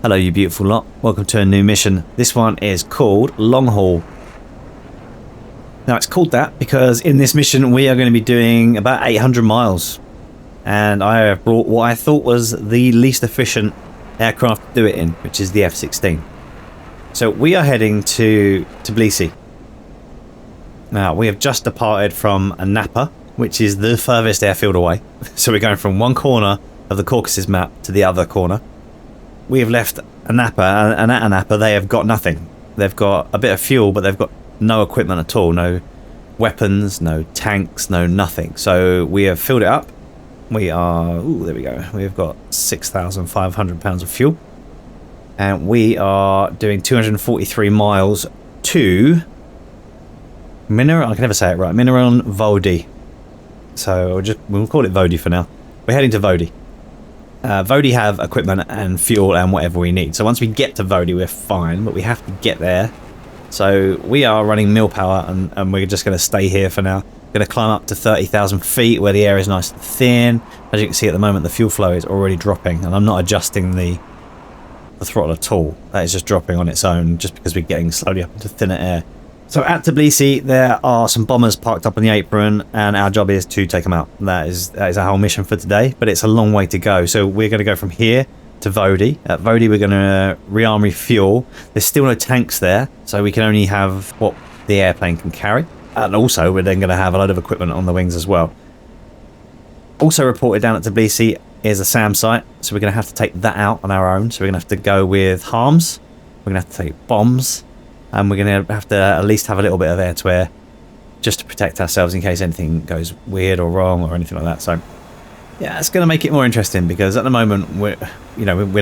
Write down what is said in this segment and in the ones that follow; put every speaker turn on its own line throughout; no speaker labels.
Hello you beautiful lot, welcome to a new mission. This one is called Long Haul. Now it's called that because in this mission we are going to be doing about 800 miles. And I have brought what I thought was the least efficient aircraft to do it in, which is the F-16. So we are heading to Tbilisi. Now we have just departed from Napa, which is the furthest airfield away. So we're going from one corner of the Caucasus map to the other corner. We have left Napa, and at Napa they have got nothing. They've got a bit of fuel, but they've got no equipment at all. No weapons, no tanks, no nothing. So we have filled it up. We are... Ooh, there we go. We've got 6,500 pounds of fuel. And we are doing 243 miles to... I can never say it right. Vodi. So we'll call it Vodi for now. We're heading to Vodi. Vodi have equipment and fuel and whatever we need. So once we get to Vodi, we're fine, but we have to get there. So we are running mil power, and we're just going to stay here for now. We're going to climb up to 30,000 feet where the air is nice and thin. As you can see at the moment, the fuel flow is already dropping, and I'm not adjusting the throttle at all. That is just dropping on its own, just because we're getting slowly up into thinner air. So at Tbilisi, there are some bombers parked up on the apron, and our job is to take them out. That is our whole mission for today, but it's a long way to go. So we're going to go from here to Vodi. At Vodi, we're going to rearm refuel. There's still no tanks there, so we can only have what the airplane can carry. And also, we're then going to have a load of equipment on the wings as well. Also reported down at Tbilisi is a SAM site, so we're going to have to take that out on our own. So we're going to have to go with harms. We're going to have to take bombs. And we're going to have to at least have a little bit of air-to-air just to protect ourselves in case anything goes weird or wrong or anything like that. So, yeah, it's going to make it more interesting because at the moment we're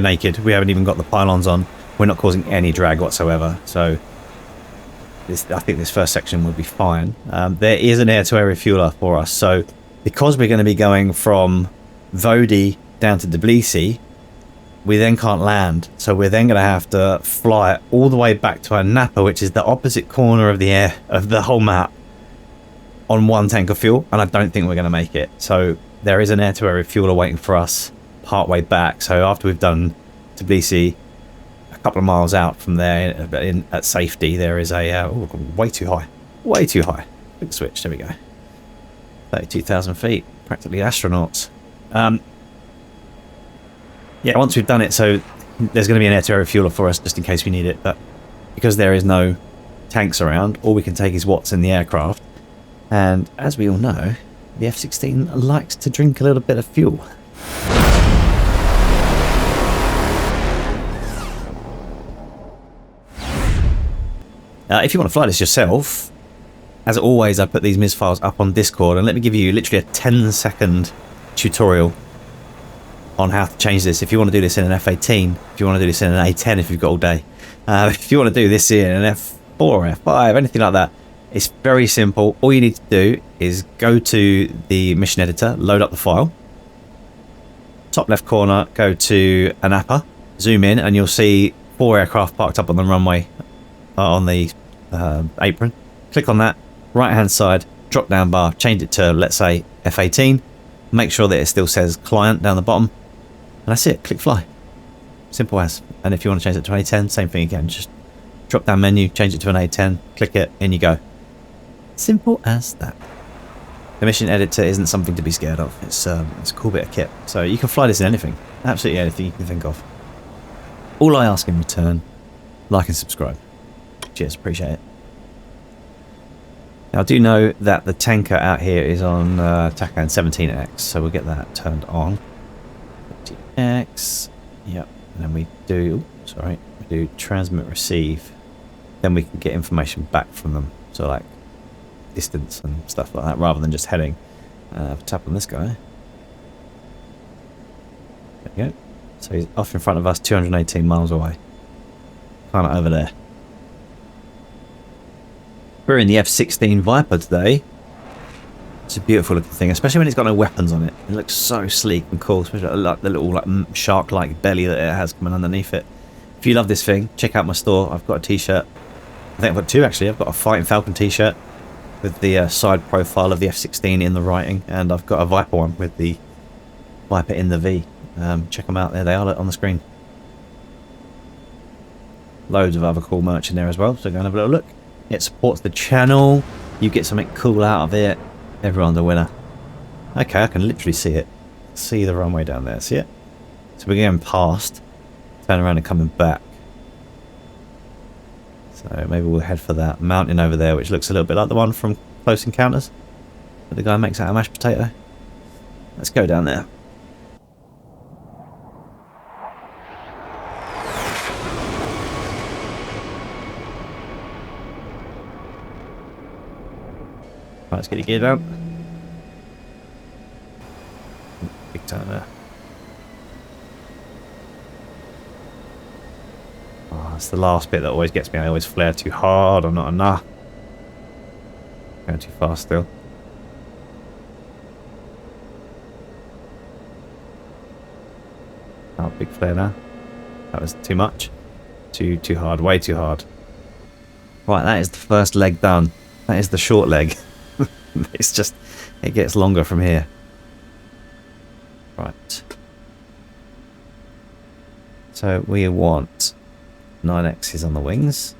naked. We haven't even got the pylons on. We're not causing any drag whatsoever. So, I think this first section will be fine. There is an air-to-air refueler for us. So, because we're going to be going from Vodi down to Tbilisi, we then can't land, so we're then going to have to fly all the way back to our Napa, which is the opposite corner of the whole map, on one tank of fuel, and I don't think we're going to make it. So there is an air-to-air refueler waiting for us part way back. So after we've done Tbilisi, a couple of miles out from there, at safety, there is a way too high. Big switch. There we go. 32,000 feet, practically astronauts. Yeah, once we've done it, so there's going to be an air-to-air refueler for us just in case we need it, but because there is no tanks around, all we can take is what's in the aircraft. And as we all know, the F-16 likes to drink a little bit of fuel. If you want to fly this yourself, as always, I put these MIS files up on Discord, and let me give you literally a 10-second tutorial on how to change this. If you want to do this in an F-18, if you want to do this in an A-10 if you've got all day, if you want to do this in an F4 or F5, anything like that, it's very simple. All you need to do is go to the mission editor, load up the file, top left corner, go to Napa, zoom in, and you'll see 4 aircraft parked up on the runway on the apron. Click on that, right hand side, drop down bar, change it to, let's say, F-18, make sure that it still says client down the bottom, and that's it. Click fly. Simple as. And if you want to change it to an A10, same thing again. Just drop down menu, change it to an A10, click it, in you go. Simple as that. The mission editor isn't something to be scared of. It's a cool bit of kit. So you can fly this in anything. Absolutely anything you can think of. All I ask in return, like and subscribe. Cheers, appreciate it. Now I do know that the tanker out here is on TACAN 17X, so we'll get that turned on. 17X, yep, and then we do transmit receive, then we can get information back from them, so like distance and stuff like that, rather than just heading. Tap on this guy. There we go. So he's off in front of us, 218 miles away. Kind of over there. We're in the F-16 Viper today. It's a beautiful looking thing, especially when it's got no weapons on it. It looks so sleek and cool, especially like the little shark-like belly that it has coming underneath it. If you love this thing, check out my store. I've got a t-shirt. I think I've got 2 actually. I've got a Fighting Falcon t-shirt with the side profile of the F-16 in the writing, and I've got a Viper one with the Viper in the V. Check them out there. They are on the screen. loads of other cool merch in there as well, so go and have a little look. It supports the channel, you get something cool out of it, everyone's a winner. Okay, I can literally see it. See the runway down there, see it? So we're going past, turn around and coming back. So maybe we'll head for that mountain over there, which looks a little bit like the one from Close Encounters that the guy makes out of mashed potato. Let's go down there. Right, let's get your gear down. Big turn there. Oh, that's the last bit that always gets me. I always flare too hard or not enough. Going too fast still. Oh, big flare now. That was too much. Too hard. Way too hard. Right, that is the first leg done. That is the short leg. It's just, it gets longer from here. Right. So we want 9X's on the wings,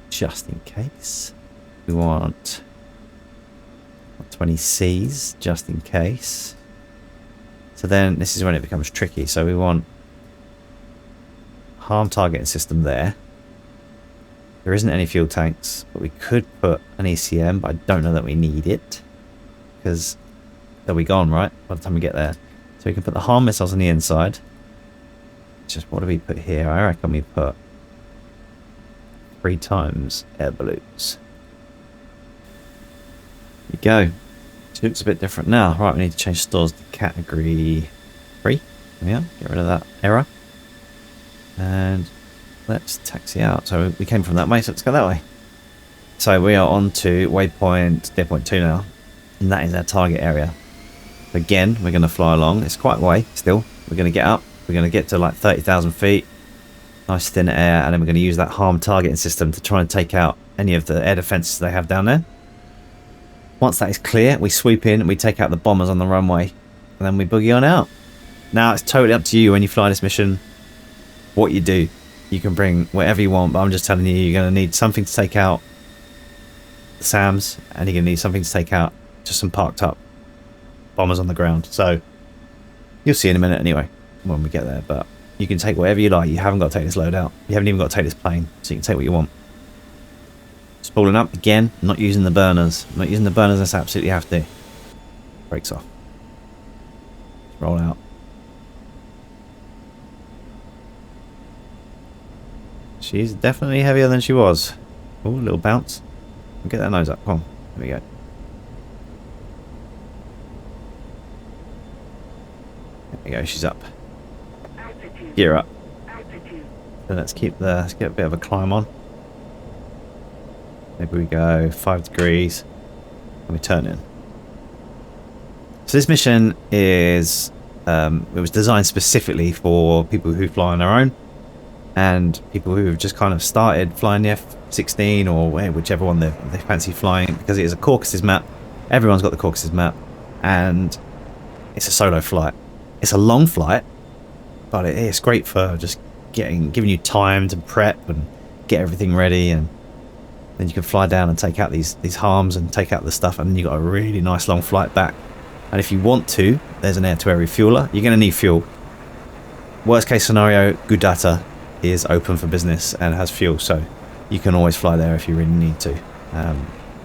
just in case. We want 20Cs, just in case. So then this is when it becomes tricky. So we want harm targeting system there. There isn't any fuel tanks, but we could put an ECM, but I don't know that we need it because they'll be gone, right, by the time we get there. So we can put the harm missiles on the inside. Just what do we put here? I reckon we put 3 times air balloons. There you go. It looks a bit different now. Right, we need to change stores to category 3. There we are. Get rid of that error. And let's taxi out. So we came from that way, so let's go that way. So we are on to waypoint 0.2 now, and that is our target area. Again, we're going to fly along. It's quite a way still. We're going to get up. We're going to get to like 30,000 feet. Nice thin air, and then we're going to use that harm targeting system to try and take out any of the air defenses they have down there. Once that is clear, we swoop in, we take out the bombers on the runway, and then we boogie on out. Now, it's totally up to you when you fly this mission, what you do. You can bring whatever you want, but I'm just telling you, you're going to need something to take out the SAMs, and you're going to need something to take out just some parked up bombers on the ground. So, you'll see in a minute anyway, when we get there, but you can take whatever you like. You haven't got to take this load out. You haven't even got to take this plane, so you can take what you want. Spooling up, again, not using the burners. Not using the burners, that's absolutely have to. Brakes off. Roll out. She's definitely heavier than she was. Oh, a little bounce. Get that nose up. Come on. There we go. There we go. She's up. Gear up. So let's get a bit of a climb on. Maybe we go 5 degrees and we turn in. So this mission is it was designed specifically for people who fly on their own and people who have just kind of started flying the F-16 or whichever one they fancy flying, because it is a Caucasus map. Everyone's got the Caucasus map, and it's a solo flight. It's a long flight, but it's great for just giving you time to prep and get everything ready, and then you can fly down and take out these harms and take out the stuff, and then you've got a really nice long flight back. And if you want to, there's an air-to-air refueler. You're going to need fuel. Worst case scenario, Gudata is open for business and has fuel, so you can always fly there if you really need to.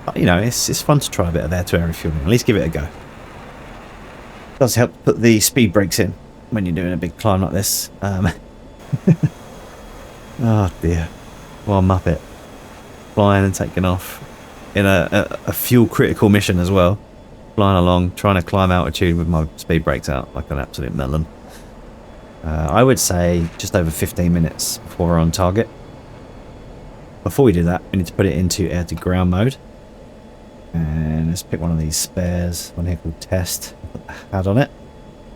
But, you know, it's fun to try a bit of air-to-air refueling. At least give it a go. It does help put the speed brakes in when you're doing a big climb like this. Oh dear. Well, Muppet. Flying and taking off in a fuel critical mission as well. Flying along, trying to climb altitude with my speed brakes out like an absolute melon. I would say just over 15 minutes before we're on target. Before we do that, we need to put it into air to ground mode. And let's pick one of these spares, one here called test. Put the HUD on it.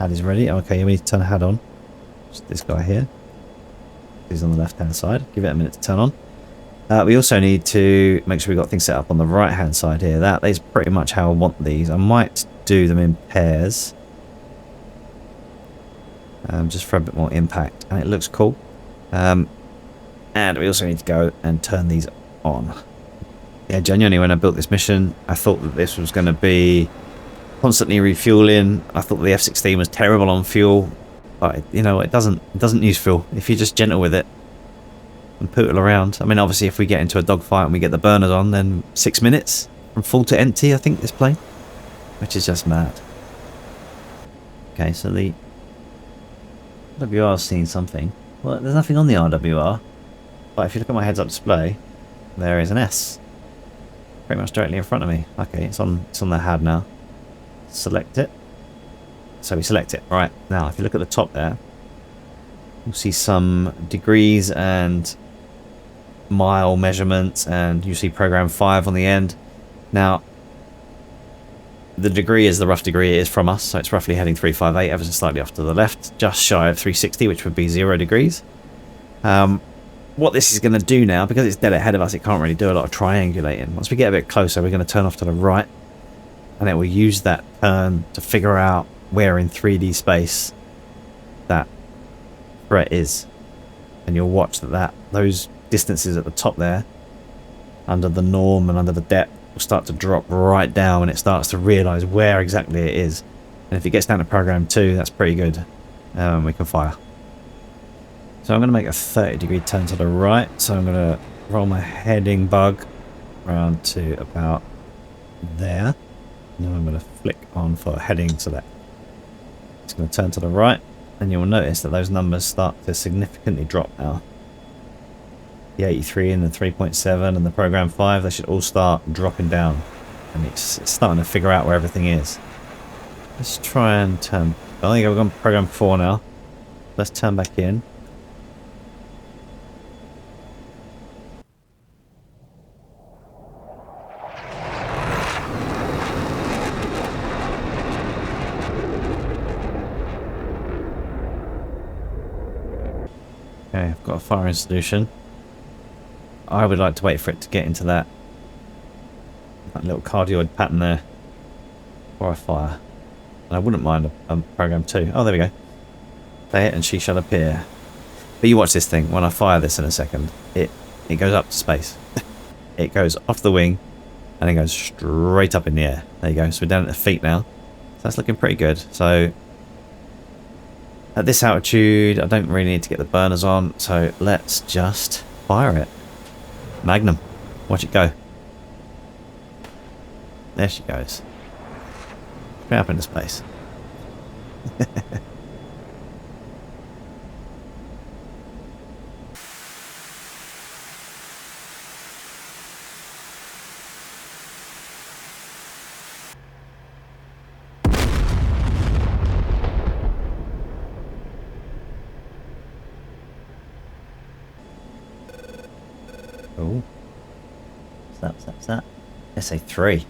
HUD is ready. Okay, we need to turn the HUD on. Just this guy here. He's on the left hand side. Give it a minute to turn on. We also need to make sure we've got things set up on the right hand side here. That is pretty much how I want these. I might do them in pairs. Just for a bit more impact. And it looks cool. And we also need to go and turn these on. Yeah, genuinely, when I built this mission, I thought that this was going to be constantly refueling. I thought the F-16 was terrible on fuel, but you know, it doesn't use fuel if you're just gentle with it and pootle around. I mean, obviously, if we get into a dogfight and we get the burners on, then 6 minutes from full to empty, I think, this plane, which is just mad. Okay, so the RWR's seen something. Well, there's nothing on the RWR, but if you look at my heads-up display, there is an S. Pretty much directly in front of me. Okay, it's on the HUD now. Select it. So we select it. Right, now if you look at the top there, you'll see some degrees and mile measurements, and you see program 5 on the end. Now, the degree is the rough degree it is from us, so it's roughly heading 358, ever so slightly off to the left, just shy of 360, which would be 0 degrees. What this is going to do now, because it's dead ahead of us, it can't really do a lot of triangulating. Once we get a bit closer, we're going to turn off to the right, and it will use that turn to figure out where in 3D space that threat is. And you'll watch that those distances at the top there, under the norm and under the depth, will start to drop right down when it starts to realise where exactly it is. And if it gets down to program 2, that's pretty good. We can fire. So I'm going to make a 30-degree turn to the right. So I'm going to roll my heading bug around to about there. And then I'm going to flick on for heading to that. It's going to turn to the right, and you'll notice that those numbers start to significantly drop now. The 83 and the 3.7 and the program 5, they should all start dropping down. And it's starting to figure out where everything is. Let's try and turn. Oh, there you go, we've gone program 4 now. Let's turn back in. Okay, I've got a firing solution. I would like to wait for it to get into that little cardioid pattern there before I fire. And I wouldn't mind a program 2. Oh, there we go. Play it and she shall appear. But you watch this thing. When I fire this in a second, it goes up to space. It goes off the wing and it goes straight up in the air. There you go. So we're down at the feet now. So that's looking pretty good. So at this altitude, I don't really need to get the burners on, so let's just fire it. Magnum. Watch it go. There she goes. Straight up into space. Oh. What's that? SA3.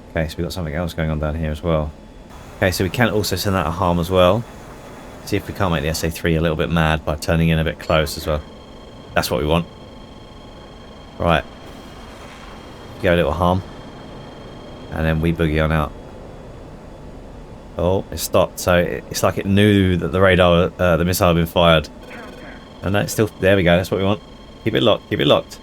Okay, so we've got something else going on down here as well. Okay, so we can also send that a harm as well. See if we can't make the SA3 a little bit mad by turning in a bit close as well. That's what we want. Right. Go a little harm. And then we boogie on out. Oh, it stopped. So it's like it knew that the radar, the missile had been fired. And no, it's still, there we go, that's what we want. Keep it locked, keep it locked.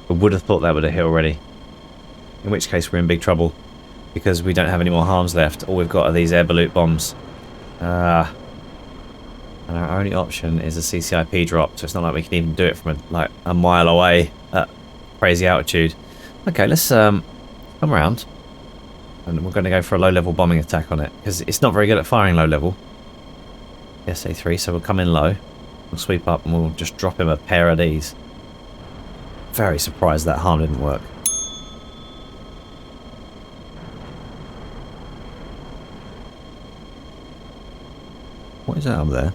I would have thought that would have hit already. In which case we're in big trouble. Because we don't have any more harms left. All we've got are these air balloon bombs. And our only option is a CCIP drop. So it's not like we can even do it from a mile away at crazy altitude. Okay, let's come around. And we're going to go for a low-level bombing attack on it. Because it's not very good at firing low-level. The SA3, so we'll come in low. We'll sweep up and we'll just drop him a pair of these. Very surprised that harm didn't work. What is that up there?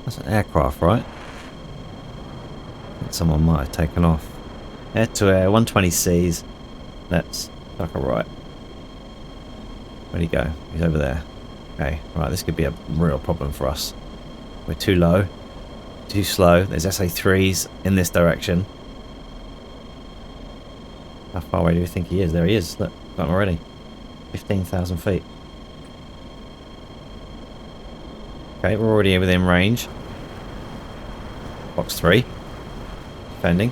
That's an aircraft, right? I think someone might have taken off. Air to air, 120Cs. Let's duck a right. Where'd he go? He's over there. Okay, right, this could be a real problem for us. We're too low, too slow. There's SA3s in this direction. How far away do you think he is? There he is. Look, got him already. 15,000 feet. Okay, we're already within range. Box 3. Defending.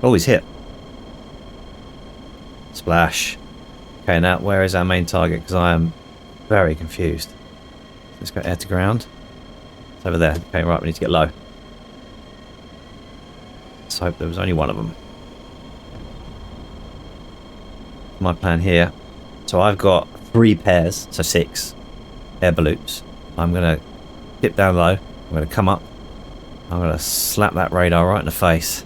Oh, he's hit. Splash. Okay, now where is our main target? Because I am very confused. Let's go air to ground. It's over there. Okay, right, we need to get low. Let's hope there was only one of them. My plan here. So I've got 3 pairs, so 6 air balloons. I'm going to dip down low. I'm going to come up. I'm going to slap that radar right in the face.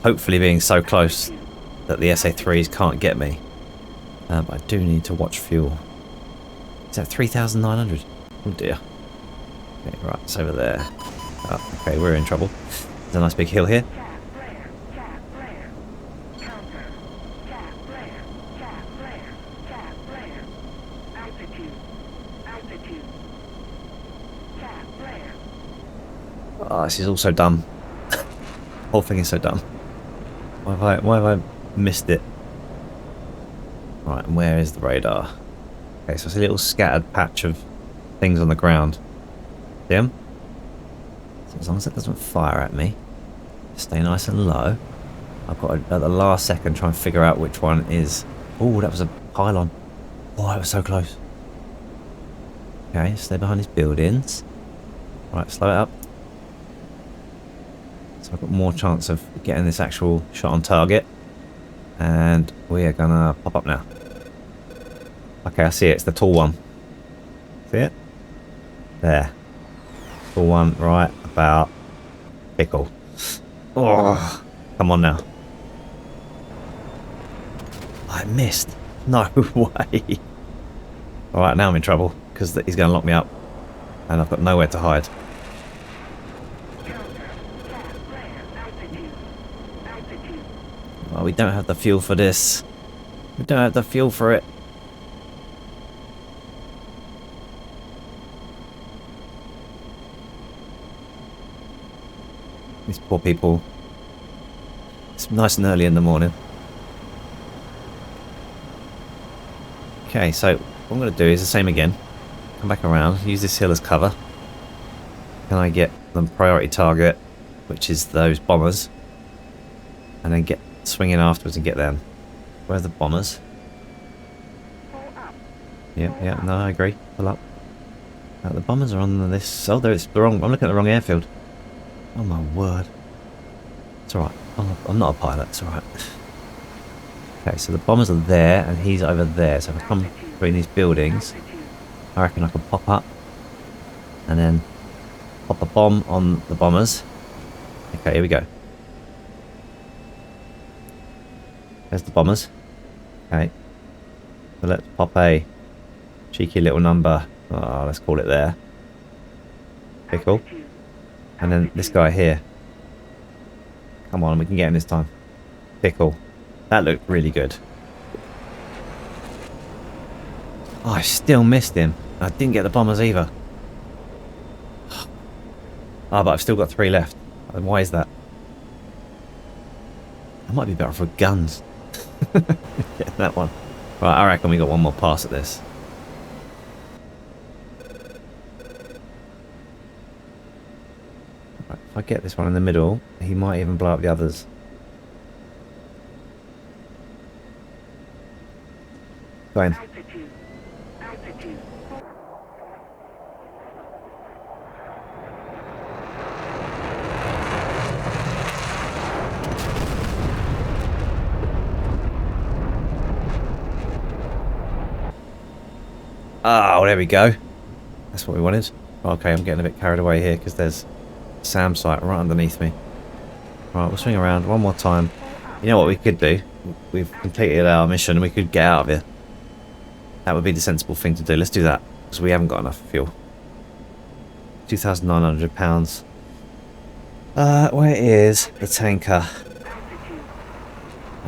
Hopefully being so close that the SA3s can't get me. But I do need to watch fuel. Is that 3,900? Oh dear. Okay, right, it's over there. Oh, okay, we're in trouble. There's a nice big hill here. Oh, this is all so dumb. The whole thing is so dumb. Why have I missed it? Right, and where is the radar? Okay, so it's a little scattered patch of things on the ground. See them? So as long as it doesn't fire at me, stay nice and low. I've got to, at the last second, try and figure out which one is. Oh, that was a pylon. Oh, that was so close. Okay, stay behind these buildings. Right, slow it up. So I've got more chance of getting this actual shot on target. And we are gonna pop up now. Okay, I see it. It's the tall one. See it? There. Tall one right about pickle. Oh, come on now. I missed. No way. Alright, now I'm in trouble because he's going to lock me up. And I've got nowhere to hide. Oh, we don't have the fuel for this. We don't have the fuel for it. These poor people. It's nice and early in the morning. Okay, so what I'm going to do is the same again. Come back around, use this hill as cover. Can I get the priority target, which is those bombers, and then get swing in afterwards and get them. Where are the bombers? Yeah, no, I agree. Pull up. The bombers are on this. Oh, there's the wrong. I'm looking at the wrong airfield. Oh my word. It's alright. I'm not a pilot. It's alright. Okay, so the bombers are there and he's over there. So if I come between these buildings, I reckon I can pop up and then pop a bomb on the bombers. Okay, here we go. There's the bombers. Okay. So let's pop a cheeky little number. Oh, let's call it there. Pickle. And then this guy here. Come on, we can get him this time. Pickle. That looked really good. Oh, I still missed him. I didn't get the bombers either. Oh, but I've still got 3 left. Why is that? I might be better for guns. Get that one. Right, I reckon we got one more pass at this. Right, if I get this one in the middle, he might even blow up the others. Go in. Oh, there we go. That's what we wanted. Okay, I'm getting a bit carried away here because there's a SAM site right underneath me. Right, we'll swing around one more time. You know what we could do? We've completed our mission. We could get out of here. That would be the sensible thing to do. Let's do that because we haven't got enough fuel. £2,900. Where is the tanker?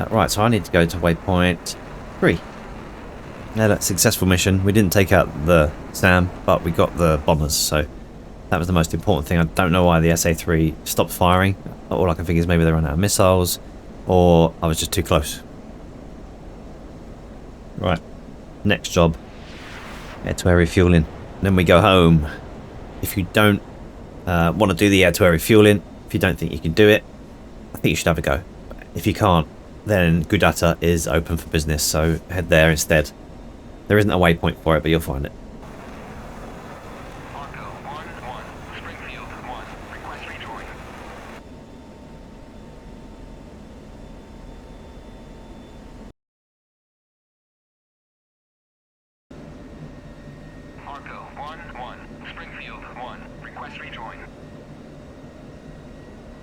Right, so I need to go to waypoint 3. Yeah, that successful mission. We didn't take out the SAM, but we got the bombers, so that was the most important thing. I don't know why the SA-3 stopped firing. All I can think is maybe they ran out of missiles, or I was just too close. Right, next job. Air-to-air refueling. Then we go home. If you don't want to do the air-to-air refueling, if you don't think you can do it, I think you should have a go. If you can't, then Gudata is open for business, so head there instead. There isn't a waypoint for it, but you'll find it.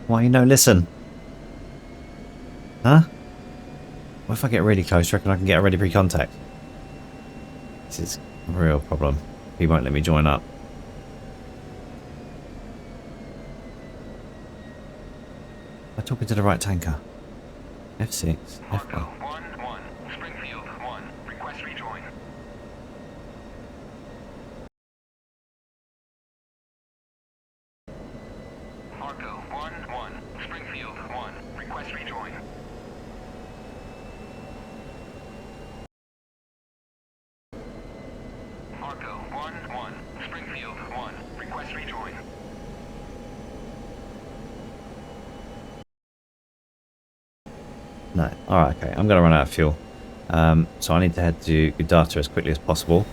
Why you no listen? Huh? What if I get really close? Reckon I can get a ready pre-contact? This is a real problem. He won't let me join up. Am I talking to the right tanker? F6, F1. No. Alright, okay. I'm going to run out of fuel. So I need to head to Gudata as quickly as possible.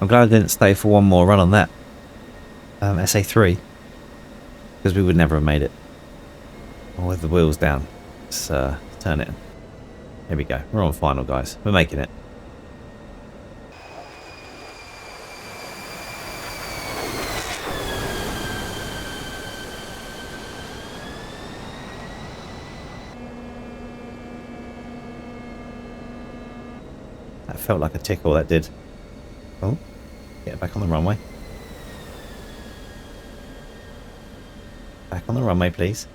I'm glad I didn't stay for one more run on that. SA3. Because we would never have made it. Or with the wheels down. Let's turn it. Here we go. We're on final, guys. We're making it. That felt like a tickle, that did. Oh, get back on the runway. Back on the runway, please.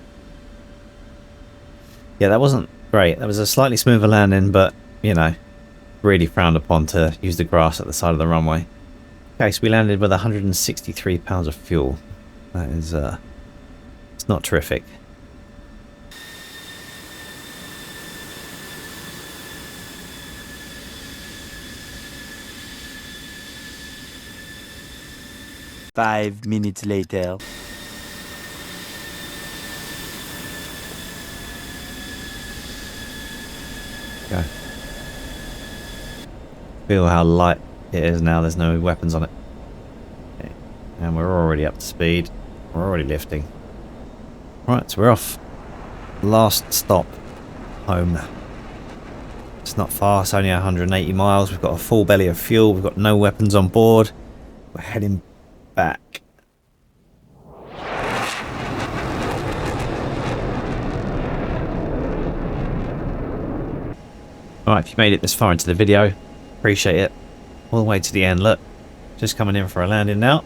Yeah, that wasn't great. That was a slightly smoother landing, but, you know, really frowned upon to use the grass at the side of the runway. Okay, so we landed with 163 pounds of fuel. That is, it's not terrific.
Five minutes later.
Go. Feel how light it is now. There's no weapons on it. Okay. And we're already up to speed. We're already lifting. Right, so we're off. Last stop. Home. It's not far. It's only 180 miles. We've got a full belly of fuel. We've got no weapons on board. We're heading back. Alright, if you made it this far into the video, appreciate it. All the way to the end, look. Just coming in for a landing now.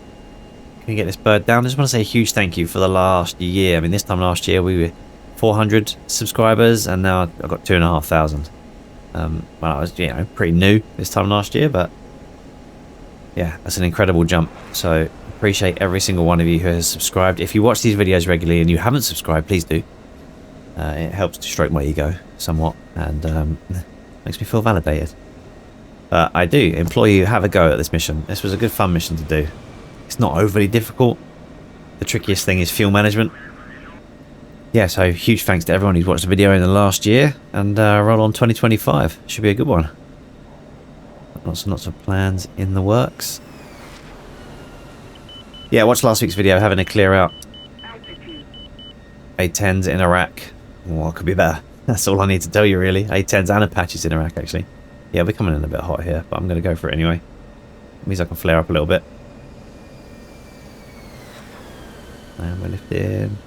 Can you get this bird down? I just want to say a huge thank you for the last year. I mean, this time last year we were 400 subscribers, and now I've got 2,500. Well, I was, you know, pretty new this time last year, but yeah, that's an incredible jump. So appreciate every single one of you who has subscribed. If you watch these videos regularly and you haven't subscribed, please do. It helps to stroke my ego somewhat, and makes me feel validated. I do implore you, have a go at this mission. This was a good fun mission to do. It's not overly difficult. The trickiest thing is fuel management. Yeah, so huge thanks to everyone who's watched the video in the last year, and roll on 2025. Should be a good one. Lots and lots of plans in the works. Yeah, watch last week's video, having a clear out. A-10s in Iraq. What could be better? That's all I need to tell you, really. A-10s and Apaches in Iraq, actually. Yeah, we're coming in a bit hot here, but I'm going to go for it anyway. It means I can flare up a little bit. And we're lifting.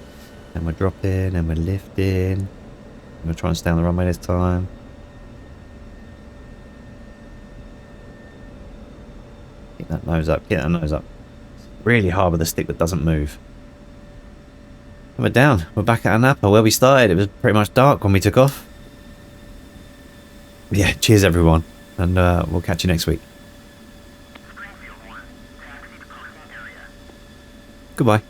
And we're dropping. And we're lifting. I'm going to try and stay on the runway this time. Get that nose up. Get that nose up. It's really hard with a stick that doesn't move. And we're down. We're back at Anapa where we started. It was pretty much dark when we took off. Yeah, cheers everyone. and we'll catch you next week. Goodbye.